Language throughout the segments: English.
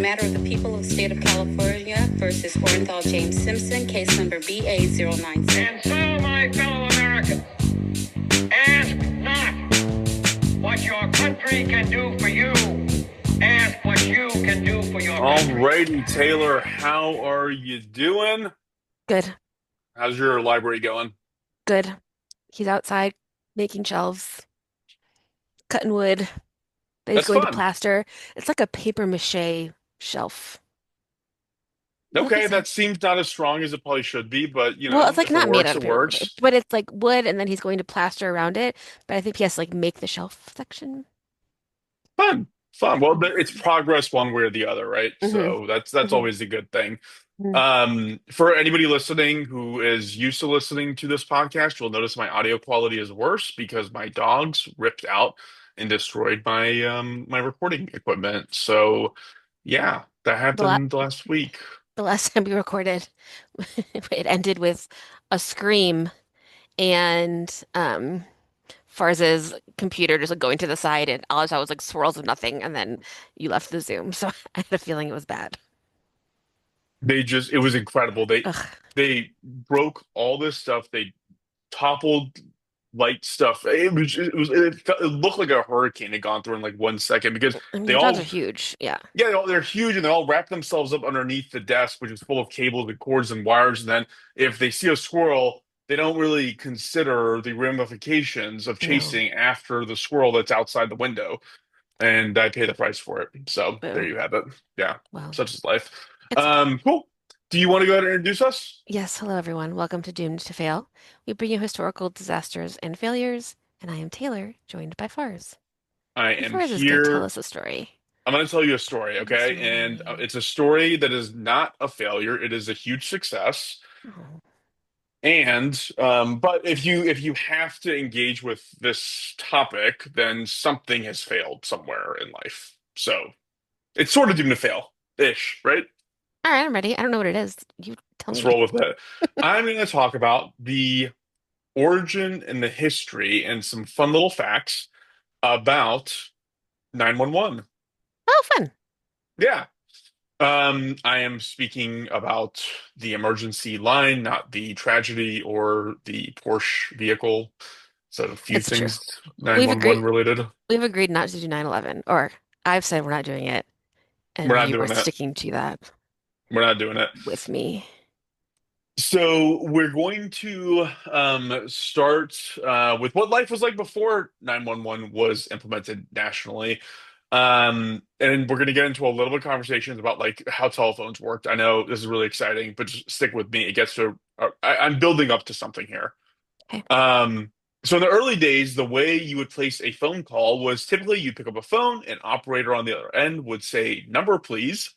matter of the people of the state of California versus Orenthal James Simpson, case number BA096. And so, my fellow Americans, ask not what your country can do for you. Ask what you can do for your country. Alrighty, Taylor, how are you doing? Good, How's your library going? good. He's outside making shelves, cutting wood. But he's That's going to fun. plaster. It's like a paper mache shelf. Look Okay, inside. that seems not as strong as it probably should be, but Well, it's like if it not made works, out it of paper mache, works. but it's like wood, and then he's going to plaster around it. But I think he has to like make the shelf section. Fun, fun. Well, it's progress one way or the other, right? hmm So that's hmm always a good thing. hmm For anybody listening who is used to listening to this podcast, you'll notice my audio quality is worse because my dogs ripped out and destroyed my recording equipment. So yeah, that The la happened last week. the last time we recorded, it ended with a scream and Farz's computer just like going to the side, and all I saw was like swirls of nothing, and then you left the Zoom. So I had a feeling it was bad. It was incredible. Ugh, They broke all this stuff. They toppled light stuff. It looked like a hurricane had gone through in like 1 second because I mean, they your dogs are all, huge. Yeah. yeah, they're huge and they all wrap themselves up underneath the desk, which is full of cables and cords and wires. And then if they see a squirrel, they don't really consider the ramifications of No. chasing after the squirrel that's outside the window. And I pay the price for it. So there Boo. you have it. Yeah, Well, such is life. it's okay. Cool. Do you want to go ahead and introduce us? Yes. Hello, everyone. Welcome to Doomed to Fail. We bring you historical disasters and failures, and I am Taylor, joined by Farz. I And am Farz is going to tell here. us a story. I'm going to tell you a story, A okay? And story. it's a story that is not a failure. It is a huge success. Oh, And but if you have to engage with this topic, then something has failed somewhere in life. So it's sort of doomed to fail ish, right? all right, I'm ready. I don't know what it is. You tell Let's me. roll with it. I'm going to talk about the origin and the history and some fun little facts about 911. Oh, fun. Yeah. I am speaking about the emergency line, not the tragedy or the Porsche vehicle. So a few It's true. things We've agreed. 911 related. We've agreed not to do 9/11, or I've said we're not doing it, We're and not you are doing it. sticking to that We're not doing it. with me. So we're going to start with what life was like before 911 was implemented nationally. And we're going to get into a little bit of conversations about like how telephones worked. I know this is really exciting, but just stick with me. It gets to, I'm building up to something here. Okay. So in the early days, the way you would place a phone call was typically you pick up a phone, an operator on the other end would say, "Number, please."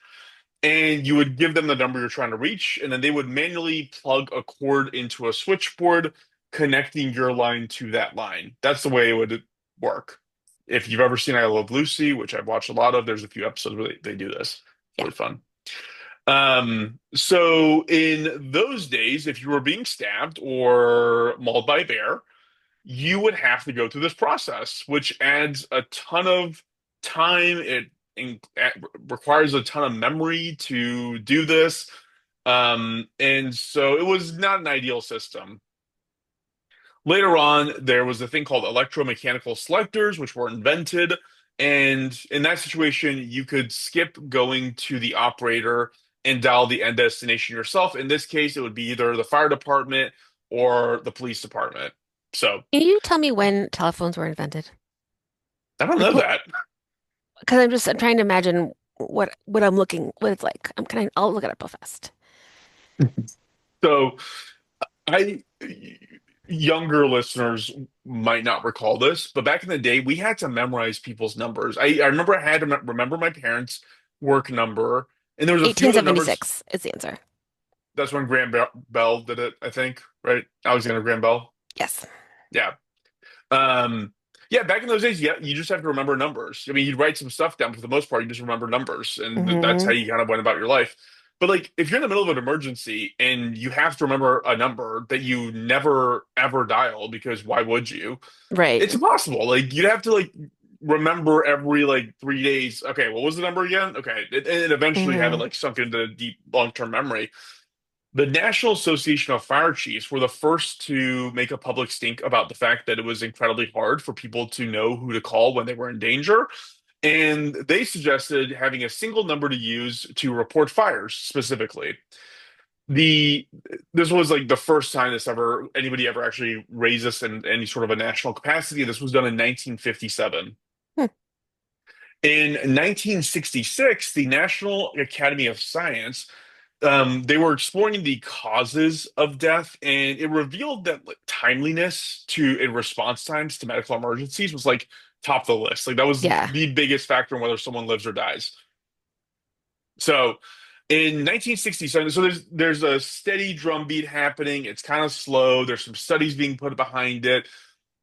And you would give them the number you're trying to reach, and then they would manually plug a cord into a switchboard, connecting your line to that line. That's the way it would work. If you've ever seen I Love Lucy, which I've watched a lot of, there's a few episodes where they do this. It's Yeah. really fun. So in those days, if you were being stabbed or mauled by a bear, you would have to go through this process, which adds a ton of time. It requires a ton of memory to do this. And so it was not an ideal system. Later on, there was a thing called electromechanical selectors, which were invented. And in that situation, you could skip going to the operator and dial the end destination yourself. In this case, it would be either the fire department or the police department. So Can you tell me when telephones were invented? I don't Like know what? that. Because I'm trying to imagine what it's like. I'll look it up real fast. So I younger listeners might not recall this, but back in the day, we had to memorize people's numbers. I remember I had to remember my parents' work number, and there was a few other numbers. 1876 is the answer. That's when Bell did it, I think, right? Alexander Graham Bell. Yes. Yeah. Um, yeah, back in those days, yeah, you just have to remember numbers. I mean, you'd write some stuff down, but for the most part, you just remember numbers, and that's how hmm you kind of went about your life. But like, if you're in the middle of an emergency and you have to remember a number that you never ever dial, because why would you? Right. It's impossible. Like, you'd have to like remember every like 3 days. Okay, what was the number again? Okay, and eventually have it Hmm. like sunk into deep long-term memory. The National Association of Fire Chiefs were the first to make a public stink about the fact that it was incredibly hard for people to know who to call when they were in danger. And they suggested having a single number to use to report fires specifically. The This was like the first time this ever anybody ever actually raised this in any sort of a national capacity. This was done in 1957. Hmm. In 1966, the National Academy of Science, they were exploring the causes of death, and it revealed that like, timeliness to in response times to medical emergencies was like top of the list. Like that was Yeah. the biggest factor in whether someone lives or dies. So in 1967, so there's a steady drumbeat happening. It's kind of slow. There's some studies being put behind it.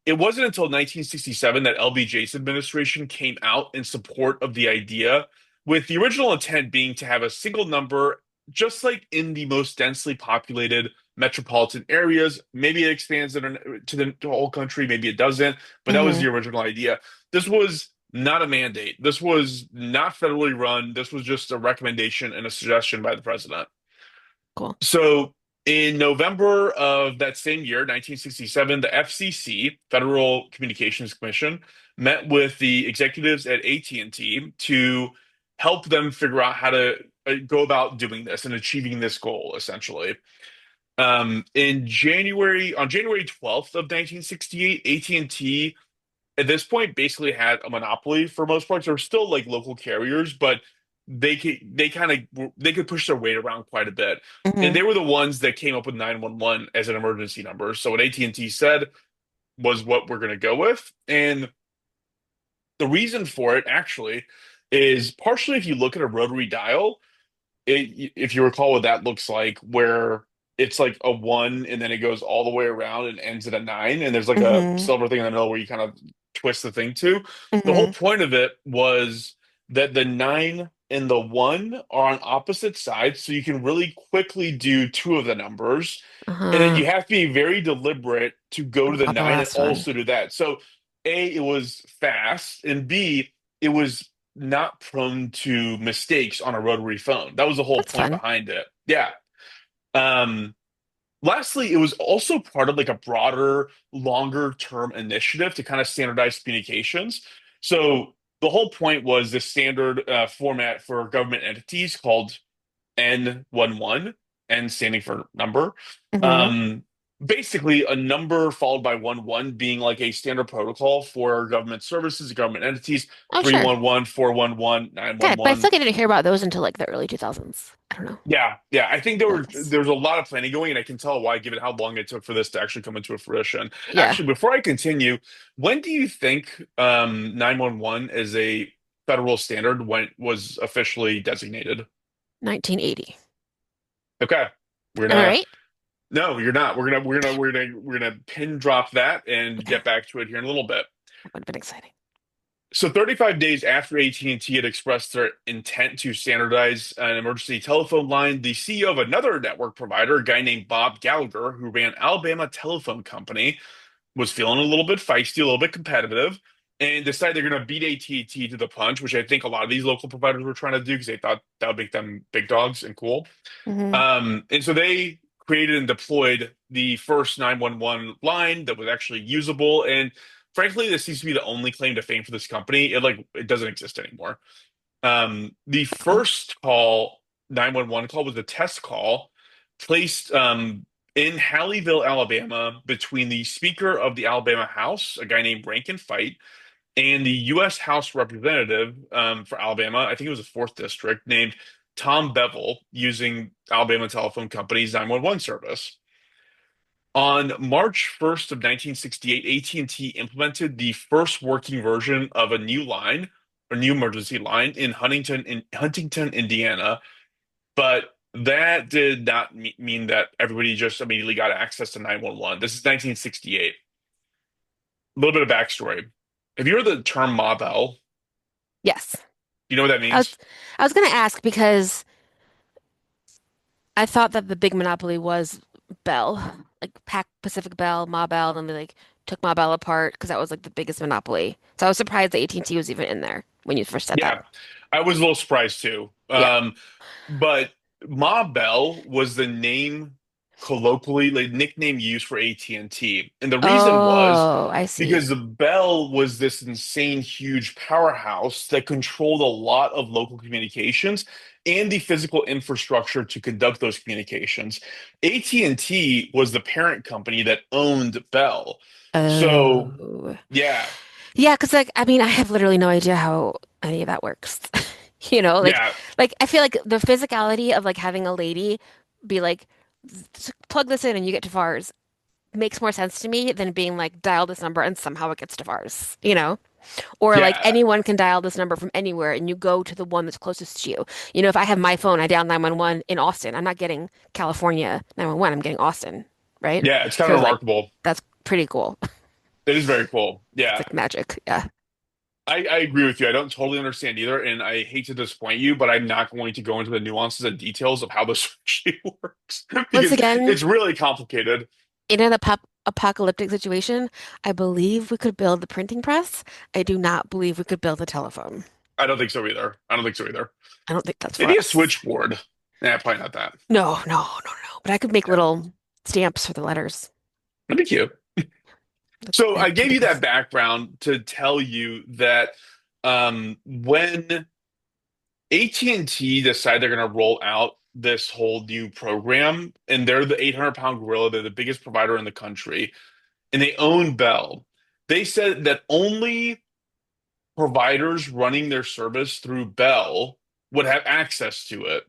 It wasn't until 1967 that LBJ's administration came out in support of the idea, with the original intent being to have a single number, just like in the most densely populated metropolitan areas. Maybe it expands it to the whole country, maybe it doesn't, but that was Hmm. the original idea. This was not a mandate. This was not federally run. This was just a recommendation and a suggestion by the president. Cool. So in November of that same year, 1967, the FCC, Federal Communications Commission, met with the executives at AT&T to help them figure out how to go about doing this and achieving this goal, essentially. On January 12th of 1968, AT&T at this point basically had a monopoly for most parts. There were still like local carriers, but they could push their weight around quite a bit. And Hmm. they were the ones that came up with 911 as an emergency number. So what AT&T said was what we're going to go with. And the reason for it actually is partially if you look at a rotary dial, if you recall what that looks like, where it's like a one and then it goes all the way around and ends at a nine, and there's like a Hmm. silver thing in the middle where you kind of twist the thing to. The whole Hmm. point of it was that the nine and the one are on opposite sides, so you can really quickly do two of the numbers. And then Uh-huh. you have to be very deliberate to go to the About the nine and last one. also do that. So, A, it was fast, and B, it was not prone to mistakes on a rotary phone. That was the whole That's point fun. behind it. Yeah. Um, Lastly, it was also part of like a broader, longer term initiative to kind of standardize communications. So the whole point was this standard format for government entities called N11, N standing for number. Hmm. Um, Basically, a number followed by 11 being like a standard protocol for government services, government entities, Oh, sure. 311, 411, nine one God, but I feel one. like I didn't hear about those until like the early 2000s. I don't know. Yeah, yeah. I think Feel like this. there was a lot of planning going, and I can tell why, given how long it took for this to actually come into fruition. Yeah. Actually, before I continue, when do you think 911 as a federal standard when was officially designated? 1980. Okay. We're Am I gonna right? No, you're not. We're gonna pin drop that and Okay. get back to it here in a little bit. That would have been exciting. So 35 days after AT&T had expressed their intent to standardize an emergency telephone line, the CEO of another network provider, a guy named Bob Gallagher, who ran Alabama Telephone Company, was feeling a little bit feisty, a little bit competitive, and decided they're going to beat AT&T to the punch, which I think a lot of these local providers were trying to do because they thought that would make them big dogs and cool. Hmm. And so they created and deployed the first 911 line that was actually usable. And frankly, this seems to be the only claim to fame for this company. It doesn't exist anymore. The Oh. first call, 911 call, was a test call placed in Hallieville, Alabama, between the Speaker of the Alabama House, a guy named Rankin Fight, and the U.S. House Representative for Alabama, I think it was a fourth district, named Tom Bevel, using Alabama Telephone Company's 911 service. On March 1st of 1968, AT&T implemented the first working version of a new line, a new emergency line in Huntington, Indiana. But that did not mean that everybody just immediately got access to 911. This is 1968. A little bit of backstory. Have you heard the term Ma Bell? Yes. You know what that I was means? I was gonna ask because I thought that the big monopoly was Bell. like Pac Pacific Bell, Ma Bell, then they like took Ma Bell apart because that was like the biggest monopoly. So I was surprised that AT&T was even in there when you first said that. Yeah, I was a little surprised too. Yeah. But Ma Bell was the name colloquially, like nickname used for AT&T. And the reason was Oh, I see. because the Bell was this insane, huge powerhouse that controlled a lot of local communications and the physical infrastructure to conduct those communications. AT&T was the parent company that owned Bell. So, Oh. yeah, Yeah, because like I mean, I have literally no idea how any of that works. You know, yeah, like I feel like the physicality of like having a lady be like plug this in and you get to VARs makes more sense to me than being like dial this number and somehow it gets to VARs, you know? Or like yeah, anyone can dial this number from anywhere and you go to the one that's closest to you. You know, if I have my phone, I dial 911 in Austin. I'm not getting California 911, I'm getting Austin, right? yeah. It's kind So of like remarkable. that's pretty cool. It is very cool. It's Yeah. like magic. Yeah. I agree with you. I don't totally understand either, and I hate to disappoint you, but I'm not going to go into the nuances and details of how this actually works Once because again, it's really complicated. in an apocalyptic situation, I believe we could build the printing press. I do not believe we could build a telephone. I don't think so either. I don't think so either. I don't think that's for Maybe a us. switchboard. Yeah, probably not that. No, no, no, no. But I could make Yeah, little stamps for the letters. that'd be cute. So Yeah, I gave printing you that press. background to tell you that when AT&T decided they're going to roll out this whole new program, and they're the 800-pound gorilla. They're the biggest provider in the country, and they own Bell. They said that only providers running their service through Bell would have access to it.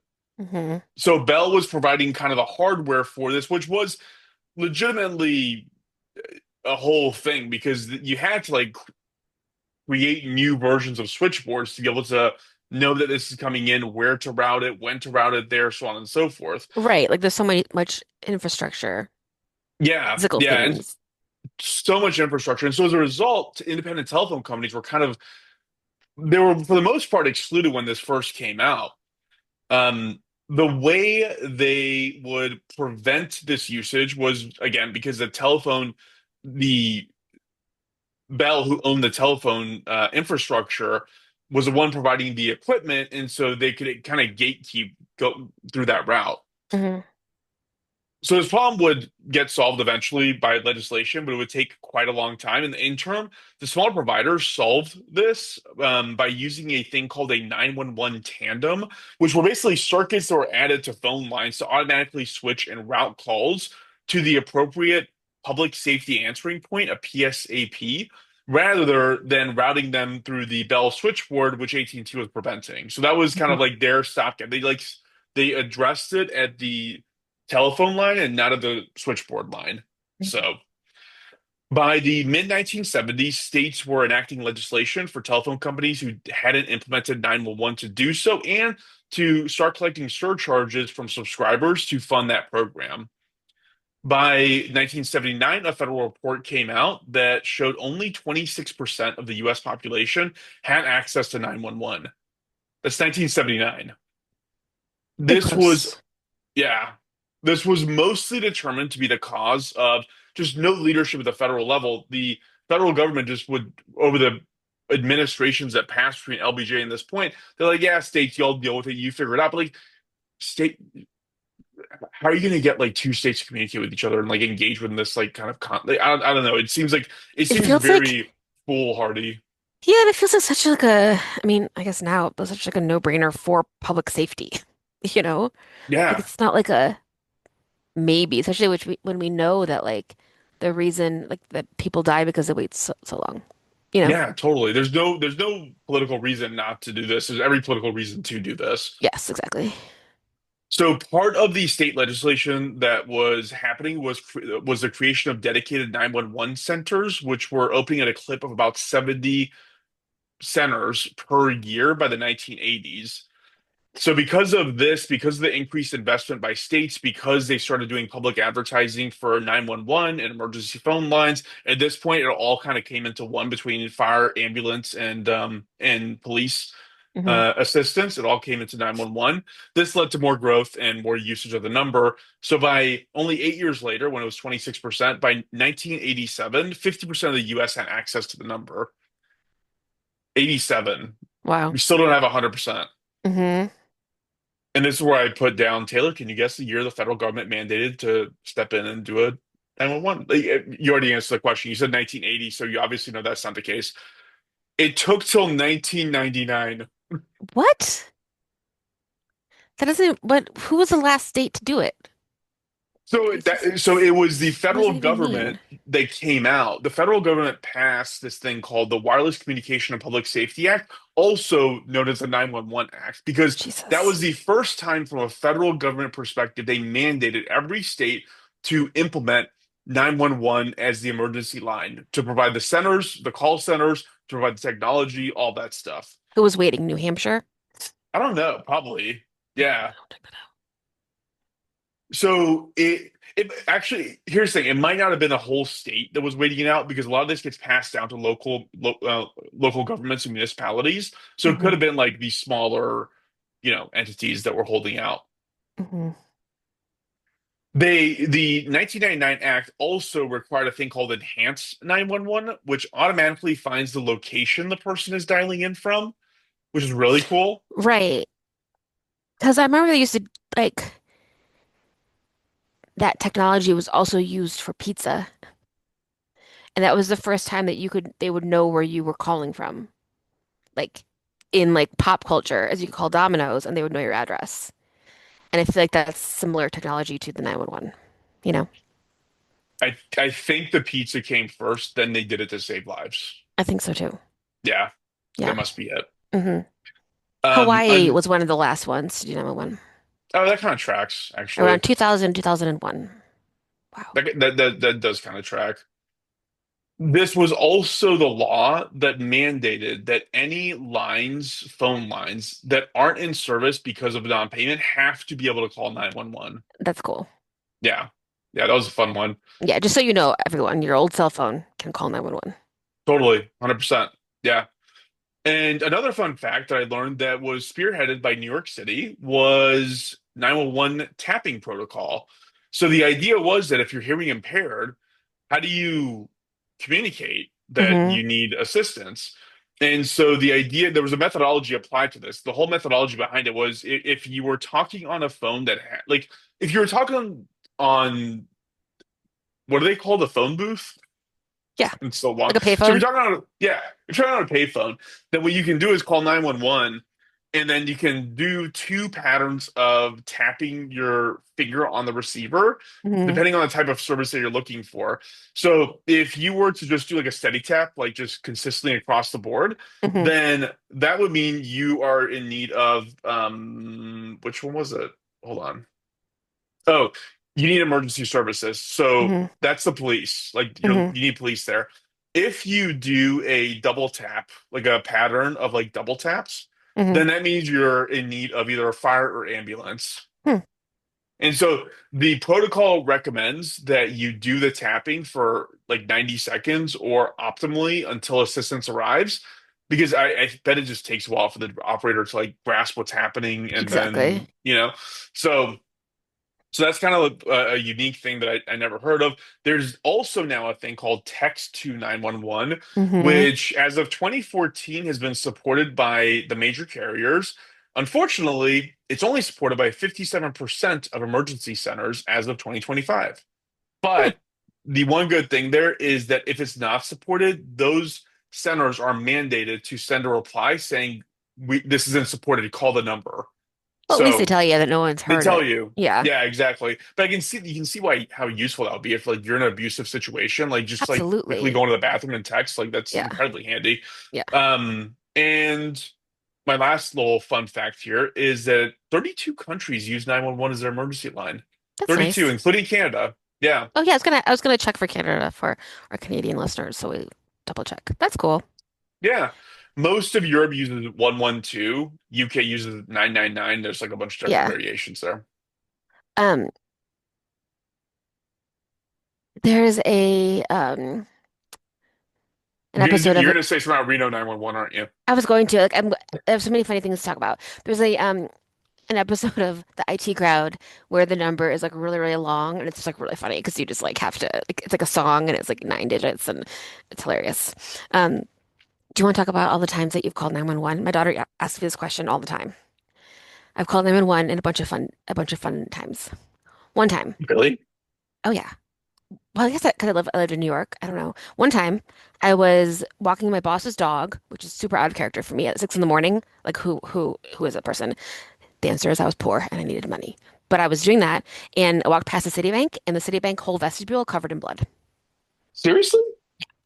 Hmm. So Bell was providing kind of the hardware for this, which was legitimately a whole thing because you had to like create new versions of switchboards to be able to know that this is coming in, where to route it, when to route it there, so on and so forth. Right. Like there's so much infrastructure, Yeah, physical yeah, and things. so much infrastructure. And so as a result, independent telephone companies were kind of they were for the most part excluded when this first came out. Um, the way they would prevent this usage was again because the Bell, who owned the telephone infrastructure, was the one providing the equipment, and so they could kind of gatekeep go through that route. Hmm. So this problem would get solved eventually by legislation, but it would take quite a long time. In the interim, the smaller providers solved this by using a thing called a 911 tandem, which were basically circuits that were added to phone lines to automatically switch and route calls to the appropriate public safety answering point, a PSAP, rather than routing them through the Bell switchboard, which AT&T was preventing. So that was kind of like their stopgap. They addressed it at the telephone line and not at the switchboard line. So by the mid 1970s, states were enacting legislation for telephone companies who hadn't implemented 911 to do so and to start collecting surcharges from subscribers to fund that program. By 1979, a federal report came out that showed only 26% of the US population had access to 911. That's 1979. Pretty This was close. Yeah. This was mostly determined to be the cause of just no leadership at the federal level. The federal government just would, over the administrations that passed between LBJ and this point, they're like, yeah, states, y'all deal with it, you figure it out. But like, state, how are you going to get like two states to communicate with each other and like engage with this like kind of like, I don't know. It It seems feels like, very foolhardy. yeah, it feels like such like I mean, I guess now it feels such like a no-brainer for public safety, you know? Like Yeah. it's not like a maybe, especially when we know that like the reason like that people die because they wait so long, you know? Yeah, totally. There's no political reason not to do this. There's every political reason to do this. Yes, exactly. So part of the state legislation that was happening was the creation of dedicated 911 centers, which were opening at a clip of about 70 centers per year by the 1980s. So because of this, because of the increased investment by states, because they started doing public advertising for 911 and emergency phone lines, at this point it all kind of came into one between fire, ambulance, and police. Hmm. assistance. It all came into 911. This led to more growth and more usage of the number. So by only 8 years later, when it was 26%, by 1987, 50% of the US had access to the number. 87. Wow. We still don't have 100%. Hmm. And this is where I put down, Taylor, can you guess the year the federal government mandated to step in and do a 911? You already answered the question. You said 1980, so you obviously know that's not the case. It took till 1999. What? That doesn't, what, who was the last state to do it? So it was the What does federal that even mean? government that came out. The federal government passed this thing called the Wireless Communication and Public Safety Act, also known as the 911 Act, because that Jesus. was the first time from a federal government perspective they mandated every state to implement 911 as the emergency line to provide the centers, the call centers, to provide the technology, all that stuff. Who was waiting? New Hampshire? I don't know, probably. Yeah. I'll check that out. So it actually, here's the thing, it might not have been a whole state that was waiting it out because a lot of this gets passed down to local governments and municipalities. So it could Hmm. have been like these smaller, entities that were holding out. Hmm. The 1999 Act also required a thing called Enhanced 911, which automatically finds the location the person is dialing in from, which is really cool. Right. Because I remember they used to, like, that technology was also used for pizza. And that was the first time that they would know where you were calling from. Like, in like pop culture, as you call Domino's, and they would know your address. And I feel like that's similar technology to the 911, you know? I think the pizza came first, then they did it to save lives. I think so too. Yeah, that Yeah. must be it. Hmm. Um, Hawaii an, was one of the last ones to do 911. oh, that kind of tracks, actually. Around 2000, 2001. Wow. That does kind of track. This was also the law that mandated that any phone lines that aren't in service because of non-payment have to be able to call 911. That's cool. Yeah. Yeah, that was a fun one. Yeah, just so you know, everyone, your old cell phone can call 911. Totally, 100%. Yeah. And another fun fact that I learned that was spearheaded by New York City was 911 tapping protocol. So the idea was that if you're hearing impaired, how do you communicate that Hmm. you need assistance? And so the idea, there was a methodology applied to this. The whole methodology behind it was if you were talking on a phone that had, like, if you were talking on, what do they call the phone booth? Yeah, And so long. like a So if you're payphone. talking on, yeah, if you're talking on a payphone, then what you can do is call 911, and then you can do two patterns of tapping your finger on the receiver, Hmm. depending on the type of service that you're looking for. So if you were to just do like a steady tap, like just consistently across the board, Hmm. then that would mean you are in need of which one was it? Hold on. Oh, you need emergency services. So Hmm. that's the police. Like Hmm. you need police there. If you do a double tap, like a pattern of like double taps, Hmm. then that means you're in need of either a fire or ambulance. Hmm. And so the protocol recommends that you do the tapping for like 90 seconds or optimally until assistance arrives, because I bet it just takes a while for the operator to like grasp what's happening and Exactly. then, so. So that's kind of a unique thing that I never heard of. There's also now a thing called Text to 911, Hmm. which as of 2014 has been supported by the major carriers. Unfortunately, it's only supported by 57% of emergency centers as of 2025. Hmm. But the one good thing there is that if it's not supported, those centers are mandated to send a reply saying, this isn't supported, call the number. Well, at least they So tell you that no one's they heard tell it. you. Yeah, Yeah, exactly. But you can see why how useful that would be if like you're in an abusive situation, like just like quickly absolutely. going to the bathroom and text, like that's Yeah, incredibly handy. yeah. And my last little fun fact here is that 32 countries use 911 as their emergency line. That's 32, nice. including Canada. Yeah. Oh yeah, I was gonna check for Canada for our Canadian listeners, so we double check. That's cool. Yeah. Most of Europe uses 112. UK uses 999. There's like a bunch of different Yeah. variations there. Um, there's a An episode You're of gonna say something about Reno 911, aren't you? I was going to like I have so many funny things to talk about. There's a an episode of the IT Crowd where the number is like really really long and it's just like really funny because you just like have to like it's like a song and it's like 9 digits and it's hilarious. Um, do you want to talk about all the times that you've called 911? My daughter asks me this question all the time. I've called 911 in a bunch of fun times. One time, Really? oh yeah. Well, I guess because I lived in New York. I don't know. One time, I was walking my boss's dog, which is super out of character for me at 6 in the morning. Like who is that person? The answer is I was poor and I needed money. But I was doing that, and I walked past the Citibank, and the Citibank whole vestibule covered in blood. Seriously?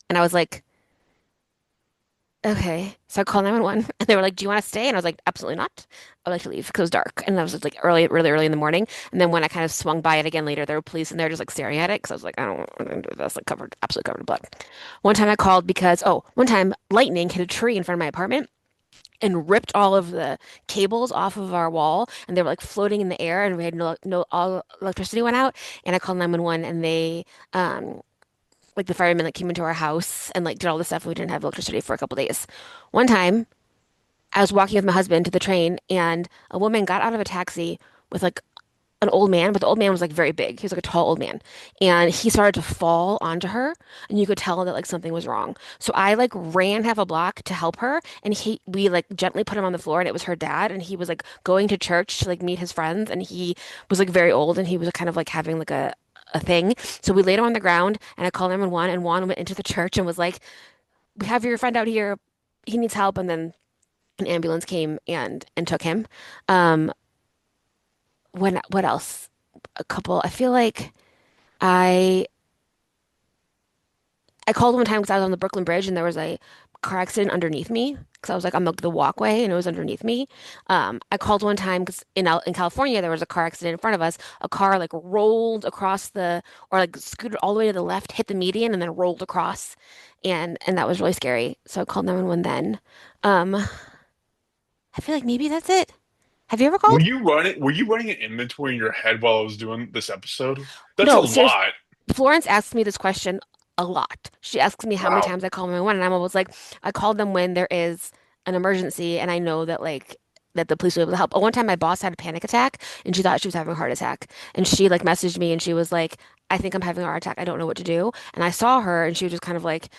And I was like, okay. So I called 911, and they were like, "Do you want to stay?" And I was like, "Absolutely not. I'd like to leave because it was dark." And I was like early, really early in the morning. And then when I kind of swung by it again later, there were police in there just like staring at it because I was like, I don't want to do this. Like covered, absolutely covered in blood. One time I called because, oh, one time lightning hit a tree in front of my apartment and ripped all of the cables off of our wall, and they were like floating in the air, and we had no all electricity went out. And I called 911, and they like the firemen like came into our house and like did all this stuff. And we didn't have electricity for a couple days. One time, I was walking with my husband to the train, and a woman got out of a taxi with like an old man, but the old man was like very big. He was like a tall old man. And he started to fall onto her, and you could tell that like something was wrong. So I like ran half a block to help her, and we like gently put him on the floor, and it was her dad, and he was like going to church to like meet his friends, and he was like very old, and he was kind of like having like a thing. So we laid him on the ground, and I called 911, and Juan went into the church and was like, "We have your friend out here. He needs help." And then an ambulance came and took him. Um, what else? A couple. I feel like I I called one time because I was on the Brooklyn Bridge and there was a car accident underneath me because I was like on the walkway and it was underneath me. I called one time because in California there was a car accident in front of us. A car like rolled across the or like scooted all the way to the left, hit the median, and then rolled across, and that was really scary. So I called 911 then. Um, I feel like maybe that's it. Have you ever called? Were you running an inventory in your head while I was doing this episode? That's a No, seriously. lot. Florence asks me this question a lot. She asks me how many Wow. times I call 911, and I'm always like, I call them when there is an emergency, and I know that like that the police will be able to help. One time, my boss had a panic attack, and she thought she was having a heart attack, and she like messaged me, and she was like, I think I'm having a heart attack. I don't know what to do. And I saw her, and she was just kind of like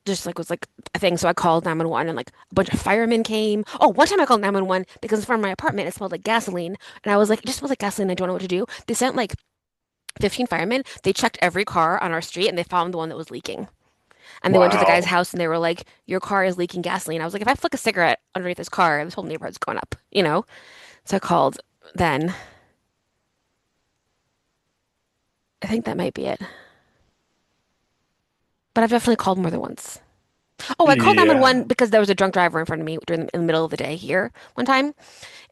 just like was like a thing. So I called 911, and like a bunch of firemen came. Oh, one time I called 911 because in front of my apartment it smelled like gasoline, and I was like, it just smells like gasoline. I don't know what to do. They sent like 15 firemen. They checked every car on our street and they found the one that was leaking. And they went to the guy's Wow. house and they were like, "Your car is leaking gasoline." I was like, "If I flick a cigarette underneath this car, this whole neighborhood's going up, you know?" So I called then. I think that might be it. But I've definitely called more than once. Oh, I called Yeah. 911 because there was a drunk driver in front of me in the middle of the day here one time,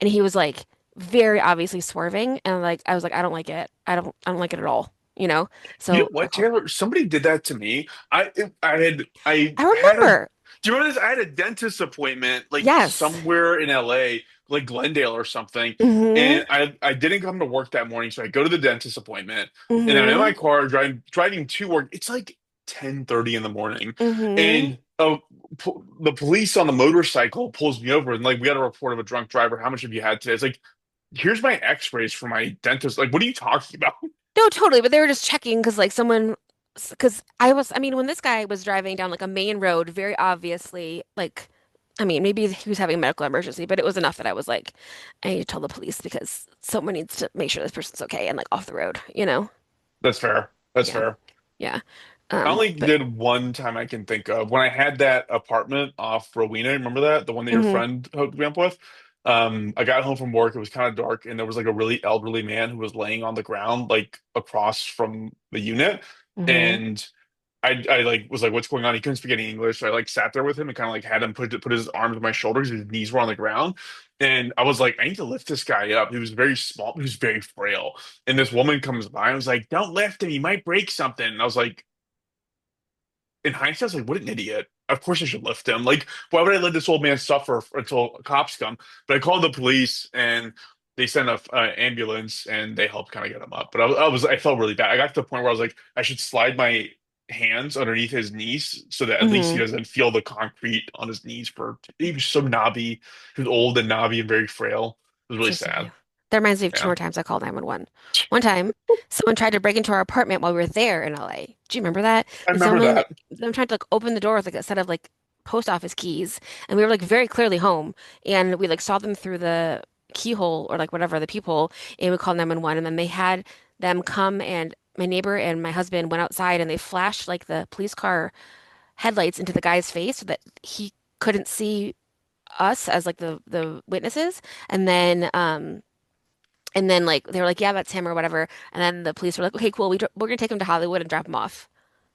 and he was like very obviously swerving, and like I was like, I don't like it. I don't like it at all, you know? You know So I what, called. Taylor? Somebody did that to me. I I had a. remember. Do you remember this? I had a dentist appointment like Yes. somewhere in LA, like Glendale or something, Mm-hmm. and I didn't come to work that morning, so I go to the dentist appointment, and I'm in Mm-hmm. my car driving to work. It's like 10:30 in the morning, Mm-hmm. and the police on the motorcycle pulls me over, and like we got a report of a drunk driver. How much have you had today? It's like, here's my X-rays for my dentist. Like, what are you talking about? No, totally. But they were just checking because, like, because I mean, when this guy was driving down like a main road, very obviously, like, I mean, maybe he was having a medical emergency, but it was enough that I was like, I need to tell the police because someone needs to make sure this person's okay and like off the road, you know? That's fair. That's Yeah. fair. Yeah. I only But, did one time I can think of when I had that apartment off Rowena. Remember that? The one that your hmm friend hooked me up with? I got home from work. It was kind of dark, and there was like a really elderly man who was laying on the ground, like across from the unit. hmm And I like was like, "What's going on?" He couldn't speak any English, so I like sat there with him and kind of like had him put his arms on my shoulders. His knees were on the ground, and I was like, "I need to lift this guy up." He was very small. He was very frail. And this woman comes by. I was like, "Don't lift him. He might break something." And I was like, in hindsight, I was like, what an idiot. Of course I should lift him. Like, why would I let this old man suffer until cops come? But I called the police and they sent a ambulance and they helped kind of get him up. But I felt really bad. I got to the point where I was like, I should slide my hands underneath his knees so that at least he Hmm. doesn't feel the concrete on his knees. For he was so knobby. He was old and knobby and very frail. It was really So sweet of sad. you. That reminds me of two Yeah. more times I called 911. One time, someone tried to break into our apartment while we were there in LA. Do you remember that? I And remember someone, that. them tried to like open the door with like a set of like post office keys, and we were like very clearly home, and we like saw them through the keyhole or like whatever the peephole, and we called 911, and then they had them come, and my neighbor and my husband went outside, and they flashed like the police car headlights into the guy's face so that he couldn't see us as like the witnesses, and then like they were like, yeah, that's him or whatever. And then the police were like, okay, cool. We're gonna take him to Hollywood and drop him off.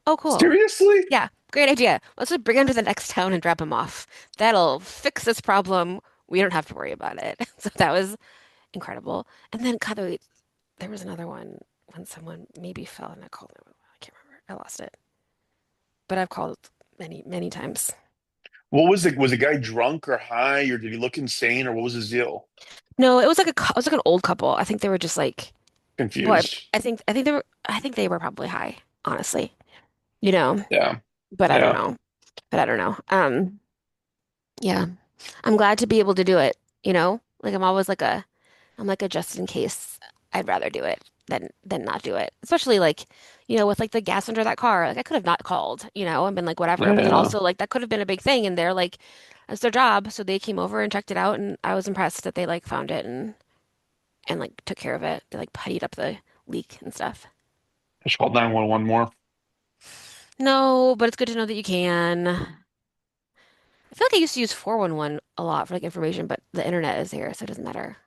Oh, cool. Seriously? Yeah, great idea. Let's just bring him to the next town and drop him off. That'll fix this problem. We don't have to worry about it. So that was incredible. And then, God, there was another one when someone maybe fell and I called it. I can't remember. I lost it. But I've called many, many times. What was it? Was the guy drunk or high, or did he look insane, or what was his deal? No, it was like it was like an old couple. I think they were just like, well, Confused. I think they were probably high, honestly. You know. Yeah. But I don't Yeah. know. But I don't know. Yeah. I'm glad to be able to do it, you know? Like I'm like a just in case. I'd rather do it than not do it. Especially like, with like the gas under that car. Like I could have not called, and been like whatever. But then Yeah. also like that could have been a big thing and they're like that's their job. So they came over and checked it out and I was impressed that they like found it and like took care of it. They like puttied up the leak and stuff. I just called 911 more. No, but it's good to know that you can. I feel like I used to use 411 a lot for like information, but the internet is here, so it doesn't matter.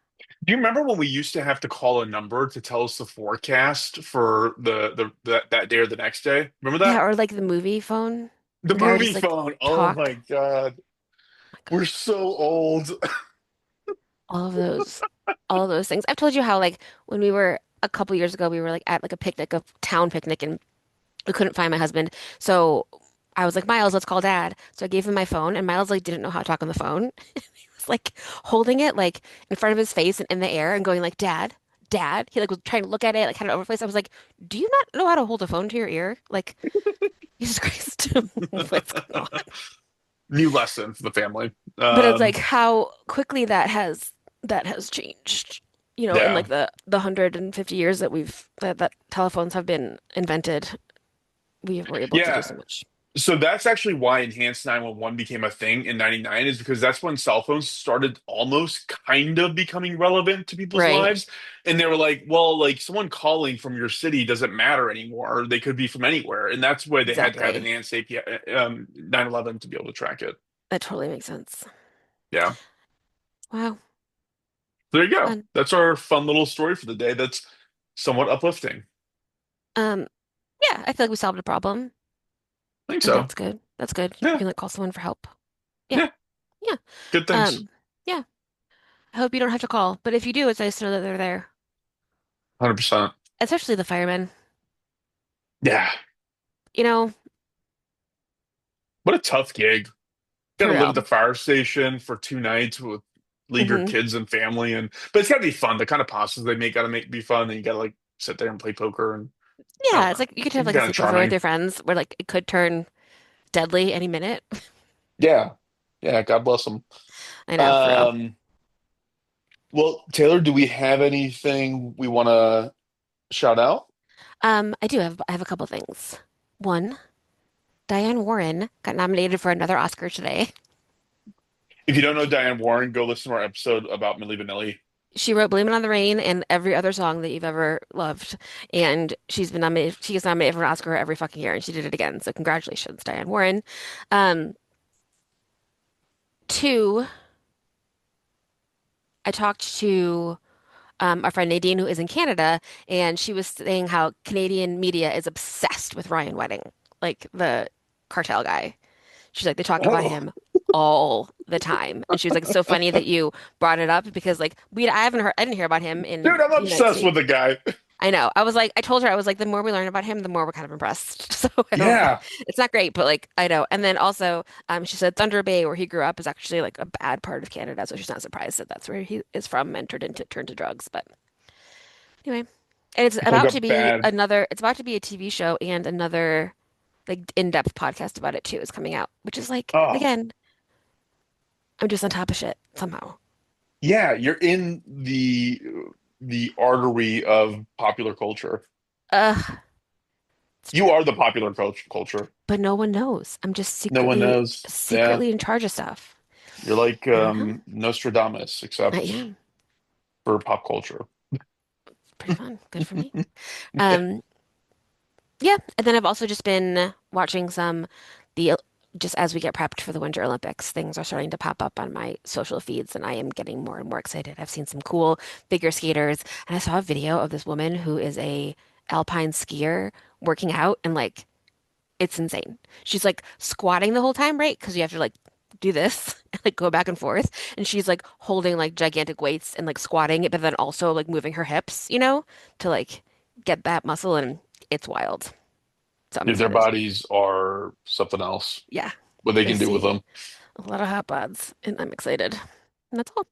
Do you remember when we used to have to call a number to tell us the forecast for that day or the next day? Remember Yeah, that? or like the movie phone. The The guy would movie just like phone. Oh talk. my God. Oh my We're God. so old. All of those, all of those things. I've told you how like when we were a couple years ago, we were like at like a picnic, a town picnic, and we couldn't find my husband. So I was like, Miles, let's call Dad. So I gave him my phone, and Miles like didn't know how to talk on the phone. He was like holding it like in front of his face and in the air and going like, Dad, Dad. He like was trying to look at it, like had it over place. I was like, do you not know how to hold a phone to your ear? Like, Jesus Christ, what's going on? New lesson for the family. But it's like how quickly that has changed. In Yeah. like the 150 years that that telephones have been invented, we were able to do Yeah. so much. So that's actually why enhanced 911 became a thing in 99 is because that's when cell phones started almost kind of becoming relevant to people's Right. lives. And they were like, well, like someone calling from your city doesn't matter anymore. They could be from anywhere. And that's why they had to have Exactly. enhanced API, 911 to be able to track it. That totally makes sense. Yeah. Wow. There you go. Fun. That's our fun little story for the day. That's somewhat uplifting. Um, yeah, I feel like we solved a problem, I think and so. that's good. That's good. You Yeah. can like call someone for help. Yeah. Yeah. Yeah. Good things. Um, yeah. I hope you don't have to call, but if you do, it's nice to know that they're there, 100%. especially the firemen. Yeah. You know, What a tough gig. Got for to live at the real. fire station for 2 nights with leave your Hmm. kids and family, and but it's got to be fun. The kind of pastas they make got to make be fun, and you got to like sit there and play poker, and I don't Yeah, it's know. like you could have It's like a kind of sleepover with charming. your friends where like it could turn deadly any minute. Yeah, yeah. God bless them. I know, for real. Um, well, Taylor, do we have anything we want to shout out? I have a couple things. One, Diane Warren got nominated for another Oscar today. If you don't know Diane Warren, go listen to our episode about Milli Vanilli. She wrote Blame It on the Rain and every other song that you've ever loved. And she gets nominated for an Oscar every fucking year, and she did it again. So congratulations, Diane Warren. Um, Two, I talked to our friend Nadine, who is in Canada, and she was saying how Canadian media is obsessed with Ryan Wedding, like the cartel guy. She's like, they talk about Oh, him all the time. And she was like, it's so funny that you brought it up because like I didn't hear about him in dude, I'm the United obsessed with the States. guy. I know. I told her, I was like, the more we learn about him, the more we're kind of impressed. So I don't, Yeah, it's not great, but like, I know. And then also, she said Thunder Bay, where he grew up, is actually like a bad part of Canada. So she's not surprised that that's where he is from and turned to drugs. But anyway, and it's like a bad. it's about to be a TV show and another like in-depth podcast about it too is coming out, which is like Oh, again, I'm just on top of shit somehow. yeah, you're in the artery of popular culture. Ugh, it's You true. are the popular culture. But no one knows. I'm just No one secretly knows. Yeah, secretly in charge of stuff. you're like I don't know. Nostradamus, I except am. for pop culture. Pretty fun. Good for me. Um, yeah, and then I've also just been watching some the just as we get prepped for the Winter Olympics, things are starting to pop up on my social feeds, and I am getting more and more excited. I've seen some cool figure skaters, and I saw a video of this woman who is a alpine skier working out, and like it's insane. She's like squatting the whole time, right? Because you have to like do this and like go back and forth, and she's like holding like gigantic weights and like squatting it, but then also like moving her hips, to like get that muscle, and it's wild. So I'm Their excited. bodies are something else. Yeah, What they I can do with see them. a lot of hot bods, and I'm excited. And that's all.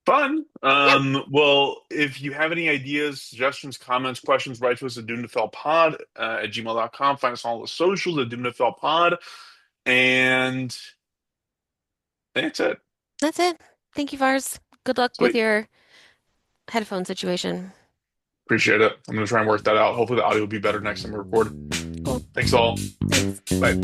Fun. Yeah, Well, if you have any ideas, suggestions, comments, questions, write to us at doomtofailpod at gmail.com. Find us on all the socials at doomtofailpod. And that's it. that's it. Thank you, Vars. Good luck with Sweet. your headphone situation. Appreciate it. I'm going to try and work that out. Hopefully, the audio will be better next time we record. Cool. Thanks all. Thanks. Bye.